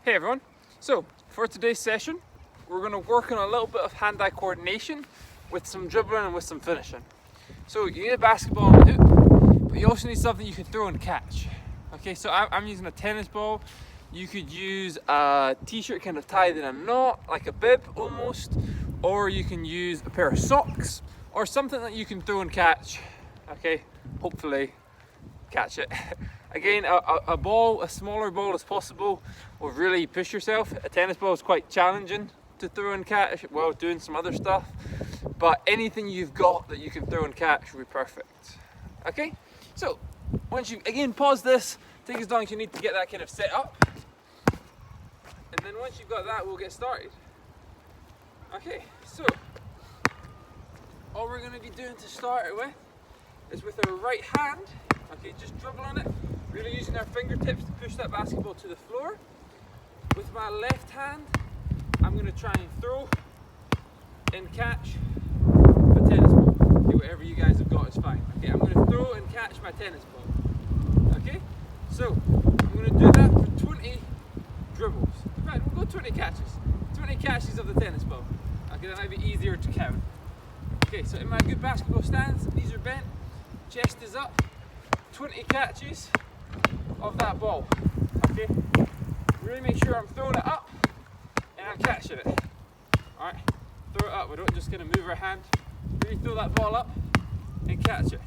Hey everyone, so for today's session we're going to work on a little bit of hand-eye coordination with some dribbling and with some finishing. So you need a basketball and a hoop, but you also need something you can throw and catch. Okay, so I'm using a tennis ball. You could use a t-shirt kind of tied in a knot, like a bib almost, or you can use a pair of socks or something that you can throw and catch. Okay, hopefully catch it. Again, a ball, a smaller ball as possible will really push yourself. A tennis ball is quite challenging to throw and catch while doing some other stuff, but anything you've got that you can throw and catch will be perfect. Okay, so once you, again, pause this, take as long as you need to get that kind of set up, and then once you've got that, we'll get started. Okay, so all we're going to be doing to start it with is with our right hand. Okay, just dribbling it, really using our fingertips to push that basketball to the floor. With my left hand, I'm going to try and throw and catch the tennis ball. Okay, whatever you guys have got is fine. Okay, I'm going to throw and catch my tennis ball. Okay, so I'm going to do that for 20 dribbles. In fact, we'll go 20 catches. 20 catches of the tennis ball. Okay, that might be easier to count. Okay, so in my good basketball stance, knees are bent, chest is up. 20 catches of that ball. Okay, really make sure I'm throwing it up and I'm catching it. Alright, throw it up. We're not just going to move our hand. Really throw that ball up and catch it.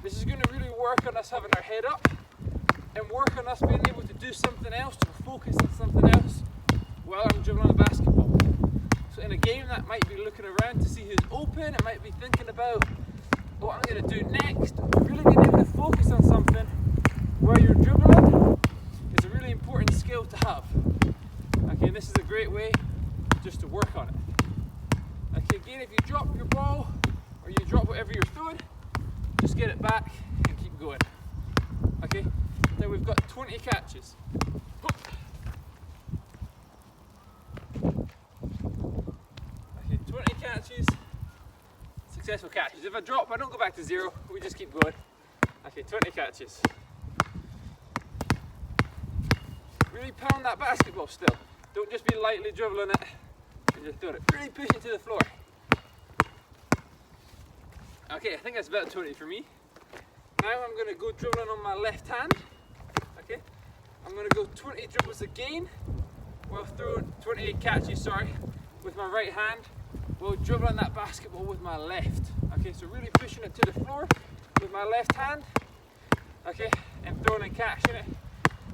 This is going to really work on us having our head up and work on us being able to do something else, to focus on something else while I'm dribbling a basketball. So in a game that might be looking around to see who's open, it might be thinking about what I'm going to do next. Really being able to focus on something while you're dribbling is a really important skill to have. Okay, and this is a great way just to work on it. Okay, again, if you drop your ball or you drop whatever you're throwing, just get it back and keep going. Okay, now we've got 20 catches. Okay, 20 catches. Successful catches. If I drop, I don't go back to zero, we just keep going. Okay, 20 catches. Really pound that basketball still. Don't just be lightly dribbling it and just doing it. Really push it to the floor. Okay, I think that's about 20 for me. Now I'm going to go dribbling on my left hand. Okay, I'm going to go 20 dribbles again while throwing 28 catches, with my right hand. While dribbling that basketball with my left. Okay, so really pushing it to the floor with my left hand. Okay, and throwing and catching it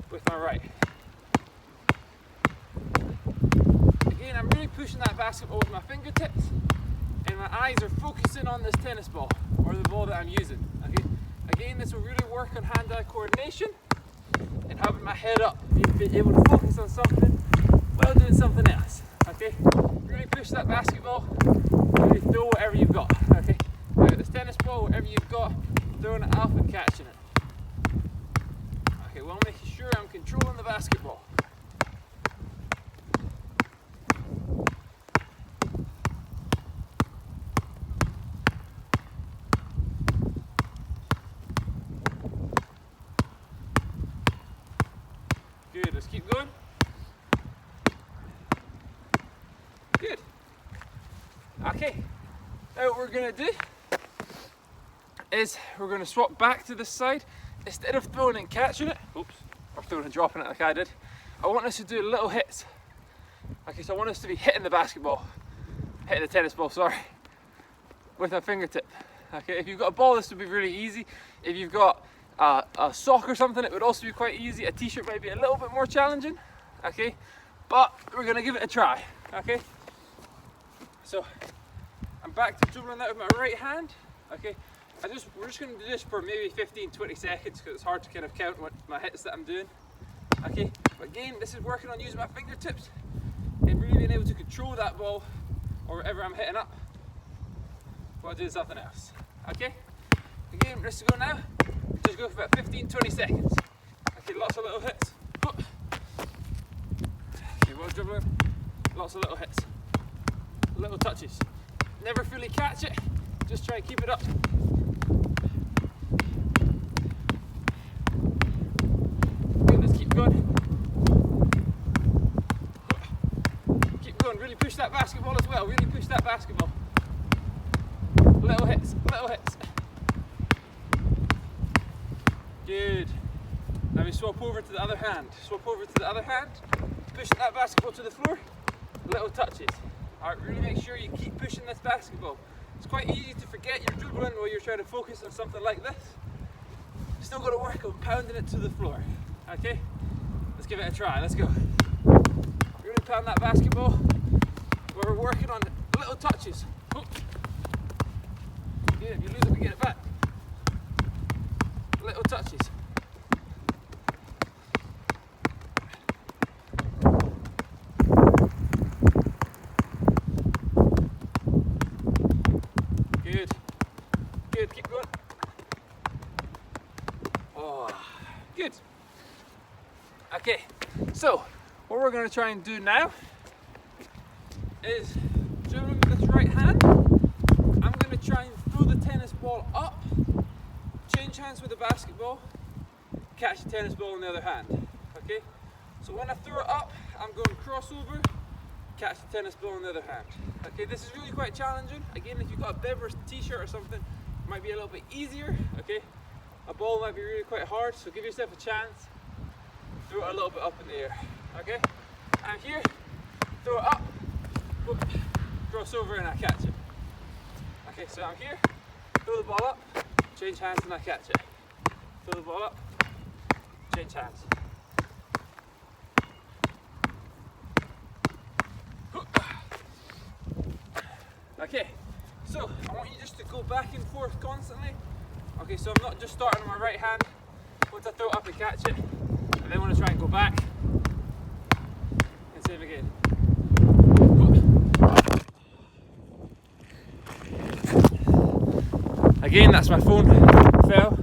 with my right. Again, I'm really pushing that basketball with my fingertips, and my eyes are focusing on this tennis ball or the ball that I'm using. Okay, again, this will really work on hand-eye coordination and having my head up, being able to focus on something while doing something else. Okay, really push that basketball, really throw whatever you've got. Okay, now this tennis ball, whatever you've got, throwing it up and catching it. Okay, well, making sure I'm controlling the basketball. Good, let's keep going. Good. Okay, now what we're going to do is we're going to swap back to this side. Instead of throwing and catching it, or throwing and dropping it like I did, I want us to do little hits. Okay, so I want us to be hitting the tennis ball, with a fingertip. Okay, if you've got a ball, this would be really easy. If you've got a sock or something, it would also be quite easy. A t-shirt might be a little bit more challenging. Okay, but we're going to give it a try. Okay. So I'm back to dribbling that with my right hand. Okay, we're just going to do this for maybe 15-20 seconds because it's hard to kind of count what my hits that I'm doing. Okay, but again, this is working on using my fingertips and really being able to control that ball or whatever I'm hitting up while doing something else. Okay, again, let's go now. Just go for about 15-20 seconds. Okay, lots of little hits. Okay, while dribbling, lots of little hits. Little touches. Never fully catch it, just try and keep it up. Okay, let's keep going. going. Really push that basketball as well. Really push that basketball. Little hits, little hits. Good. Now we swap over to the other hand. Swap over to the other hand. Push that basketball to the floor. Little touches. Alright, really make sure you keep pushing this basketball. It's quite easy to forget you're dribbling while you're trying to focus on something like this. Still got to work on pounding it to the floor. Okay? Let's give it a try. Let's go. Really pound that basketball. We're working on little touches. Oh. Good. If you lose it, we get it back. Little touches. Good. Good. Keep going. Oh, good. Okay, so what we're going to try and do now is dribbling with this right hand. I'm going to try and throw the tennis ball up, change hands with the basketball, catch the tennis ball in the other hand. Okay, so when I throw it up, I'm going crossover, catch the tennis ball in the other hand. Okay, this is really quite challenging. Again, if you've got a bib or t-shirt or something, it might be a little bit easier. Okay, a ball might be really quite hard, so give yourself a chance. Throw it a little bit up in the air. Okay, I'm here, throw it up, whoop, cross over and I catch it. Okay, so I'm here, throw the ball up, change hands and I catch it. Throw the ball up, change hands. Okay, so I want you just to go back and forth constantly. Okay, so I'm not just starting on my right hand. Once I throw it up and catch it, and then want to try and go back and save again. Again, that's my phone fell.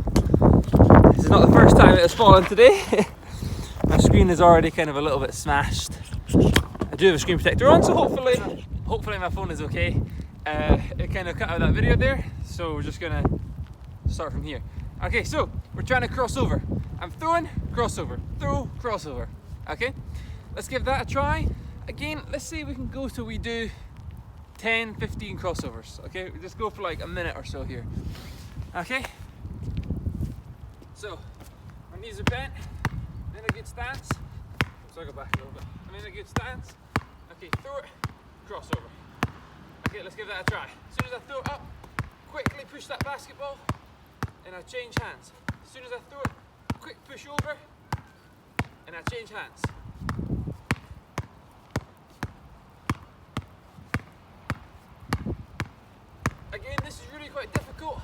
This is not the first time it has fallen today. My screen is already kind of a little bit smashed. I do have a screen protector on, so hopefully my phone is okay. It kind of cut out that video there, so we're just gonna start from here. Okay, so we're trying to cross over. I'm throwing, crossover, throw, crossover. Okay, let's give that a try. Again, let's say we can go till we do 10, 15 crossovers. Okay, we just go for like a minute or so here. Okay, so my knees are bent, I'm in a good stance. So I go back a little bit. I'm in a good stance. Okay, throw it, crossover. Okay, let's give that a try. As soon as I throw it up, quickly push that basketball and I change hands. As soon as I throw it, quick push over and I change hands. Again, this is really quite difficult,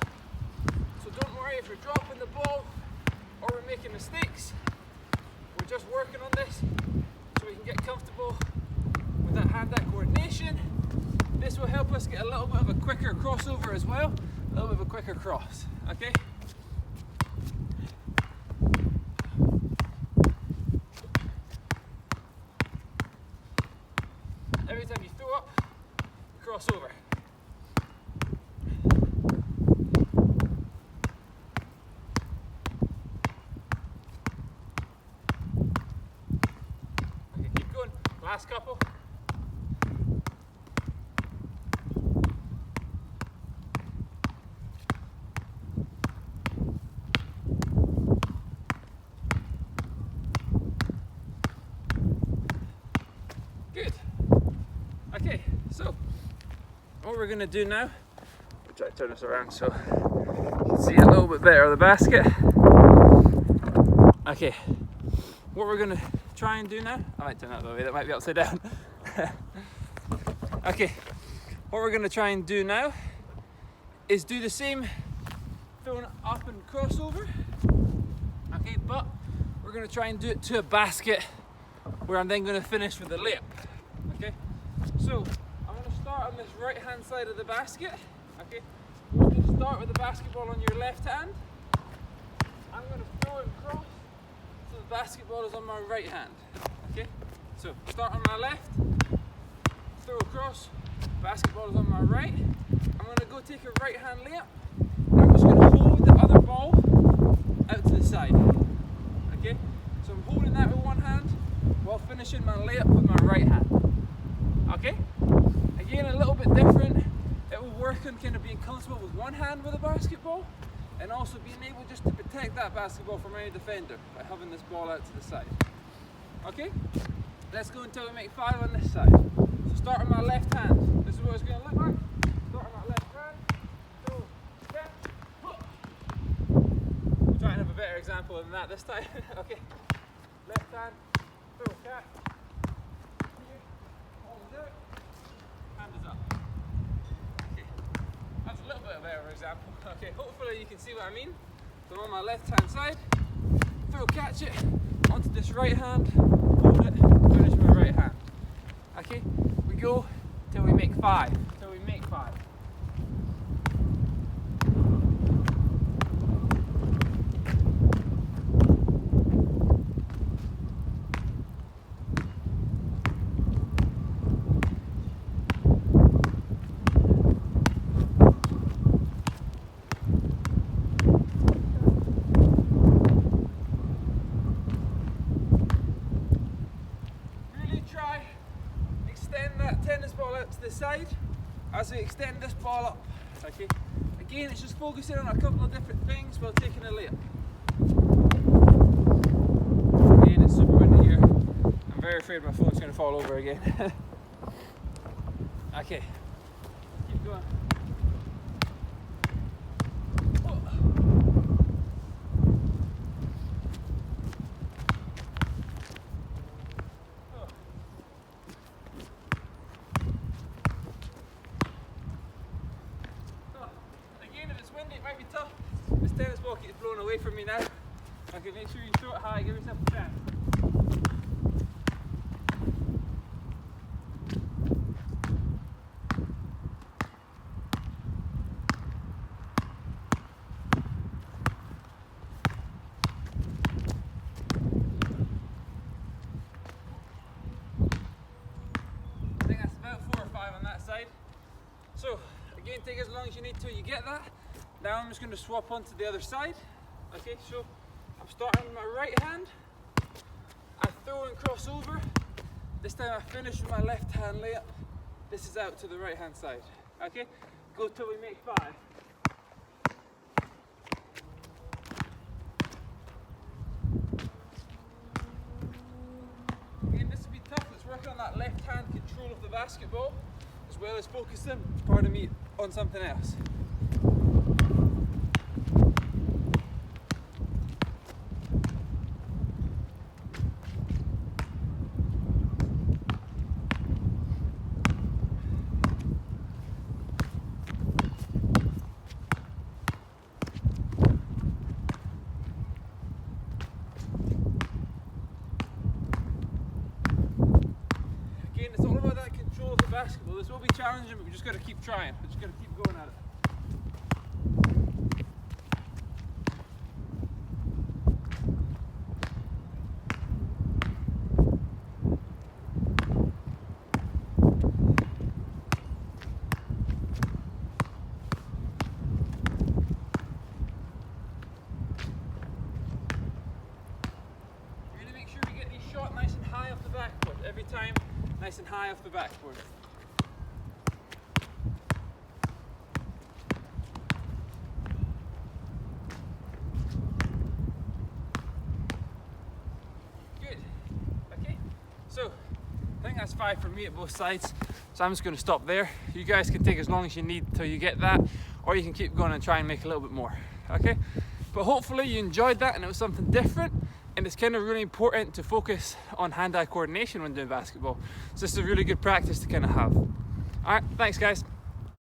so don't worry if you're dropping the ball or we're making mistakes. We're just working on this so we can get comfortable with that hand-eye coordination. This will help us get a little bit of a quicker crossover as well, a little bit of a quicker cross, okay? Every time you throw up, cross over. Okay, keep going. Last couple. Good. Okay, so what we're going to do now, we'll try to turn this around so you can see a little bit better of the basket. Okay, what we're going to try and do now, I might turn that the way, that might be upside down. Okay, what we're going to try and do now is do the same throwing up and crossover. Okay, but we're going to try and do it to a basket where I'm then going to finish with a layup. Okay, so I'm going to start on this right hand side of the basket. Okay, we're going to start with the basketball on your left hand. I'm going to throw it across so the basketball is on my right hand. Okay, so start on my left, throw across, basketball is on my right. I'm going to go take a right hand layup. I'm just going to hold the other ball out to the side. Okay, so I'm holding that with one hand while finishing my layup with my right hand. Okay? Again, a little bit different. It will work on kind of being comfortable with one hand with a basketball and also being able just to protect that basketball from any defender by having this ball out to the side. Okay? Let's go until we make 5 on this side. So start on my left hand. This is what it's going to look like. Start on my left hand. Go, step, hook. We'll try and have a better example than that this time. Okay? Left hand, throw, catch. Hold it out. Hand is up. Okay. That's a little bit of a better example. Okay, hopefully you can see what I mean. So I'm on my left hand side. Throw, catch it. Onto this right hand. Hold it. Finish with my right hand. Okay? We go till we make 5. Till we make 5. Extend that tennis ball out to the side as we extend this ball up. Okay. Again, it's just focusing on a couple of different things while taking a layup. Again, it's super windy here. I'm very afraid my phone's going to fall over again. Okay. Keep going. It might be tough. This tennis ball keeps blowing away from me now. Okay, make sure you throw it high, give yourself a chance. I think that's about 4 or 5 on that side. So, again, take as long as you need till you get that. Now I'm just going to swap onto the other side. Okay, so I'm starting with my right hand. I throw and cross over. This time I finish with my left hand layup. This is out to the right hand side. Okay, go till we make 5. Again, this will be tough. Let's work on that left hand control of the basketball as well as focusing, pardon me, on something else. It's all about that control of the basketball. This will be challenging, but we just got to keep trying. We just got to keep going at it. You're going to make sure we get these shot nice and high off the backboard every time. Nice and high off the backboard. Good. Okay. So, I think that's 5 for me at both sides. So I'm just going to stop there. You guys can take as long as you need till you get that, or you can keep going and try and make a little bit more. Okay. But hopefully you enjoyed that and it was something different. And it's kind of really important to focus on hand-eye coordination when doing basketball. So this is a really good practice to kind of have. All right, thanks guys.